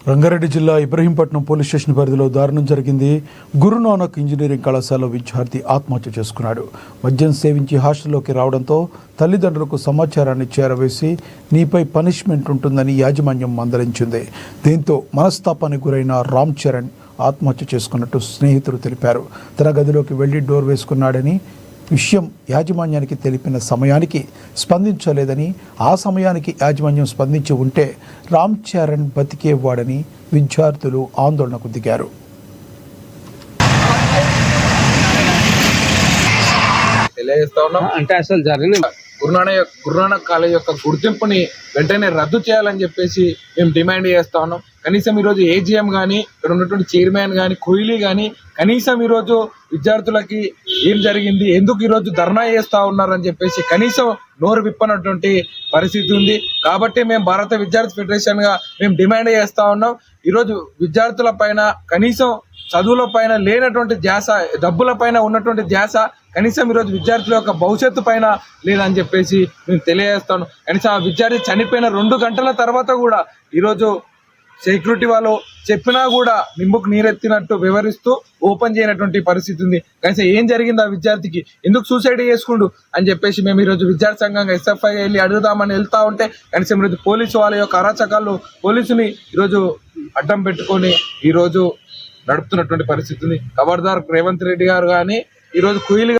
రంగారెడ్డి జిల్లా Ibrahimpatnam police station పరిధిలో దారుణం జరిగింది. గురునానక్ ఇంజనీరింగ్ కళాశాల విద్యార్థి ఆత్మహత్య చేసుకున్నాడు. మద్యం సేవించి హాస్టల్లోకి రావడంతో తల్లిదండ్రులకు సమాచారాన్ని చేరవేసి నీపై పనిష్మెంట్ ఉంటుందని యాజమాన్యం మందలించింది. దీంతో మనస్తాపానికి గురైన రామ్ చరణ్ ఆత్మహత్య చేసుకున్నట్టు స్నేహితులు తెలిపారు. తన గదిలోకి వెళ్లి డోర్ వేసుకున్నాడని, విషయం యాజమాన్యానికి తెలిపిన సమయానికి స్పందించలేదని, ఆ సమయానికి యాజమాన్యం స్పందించి ఉంటే రామ్ చరణ్ బతికేవాడని విద్యార్థులు ఆందోళనకు దిగారు. అంటే అసలు జరిగిన గురునానక్ కాలేజ్ యొక్క గుర్తింపుని వెంటనే రద్దు చేయాలని చెప్పేసి మేము డిమాండ్ చేస్తా ఉన్నాం. కనీసం ఈరోజు ఏజీఎం కానీ, ఇక్కడ ఉన్నటువంటి చైర్మన్ కానీ, కోహ్లీ కానీ కనీసం ఈరోజు విద్యార్థులకి ఏం జరిగింది, ఎందుకు ఈరోజు ధర్నా చేస్తా ఉన్నారని చెప్పేసి కనీసం నోరు విప్పనటువంటి పరిస్థితి ఉంది. కాబట్టి మేము భారత విద్యార్థి ఫెడరేషన్ గా మేము డిమాండ్ చేస్తా ఉన్నాం. ఈరోజు విద్యార్థుల పైన కనీసం చదువుల పైన లేనటువంటి ధ్యాస, డబ్బుల పైన ఉన్నటువంటి ధ్యాస కనీసం ఈరోజు విద్యార్థుల యొక్క భవిష్యత్తు పైన లేదని చెప్పేసి మేము తెలియజేస్తాను. కనీసం ఆ విద్యార్థి చనిపోయిన 2 గంటల తర్వాత కూడా ఈరోజు సెక్యూరిటీ వాళ్ళు చెప్పినా కూడా నింబుకు నీరెత్తినట్టు వివరిస్తూ ఓపెన్ చేయనటువంటి పరిస్థితి ఉంది. కనీసం ఏం జరిగింది, ఆ విద్యార్థికి ఎందుకు సూసైడ్ చేసుకుండు అని చెప్పేసి మేము ఈరోజు విద్యార్థి సంఘంగా ఎస్ఎఫ్ఐ వెళ్ళి అడుగుదామని వెళ్తా ఉంటే కనీసం ఈరోజు పోలీసు వాళ్ళ యొక్క అరాచకాలు పోలీసుని ఈరోజు అడ్డం పెట్టుకొని ఈరోజు నడుపుతున్నటువంటి పరిస్థితి ఉంది. ఖబర్దార్ రేవంత్ రెడ్డి గారు కానీ ఈరోజు కోహ్లీ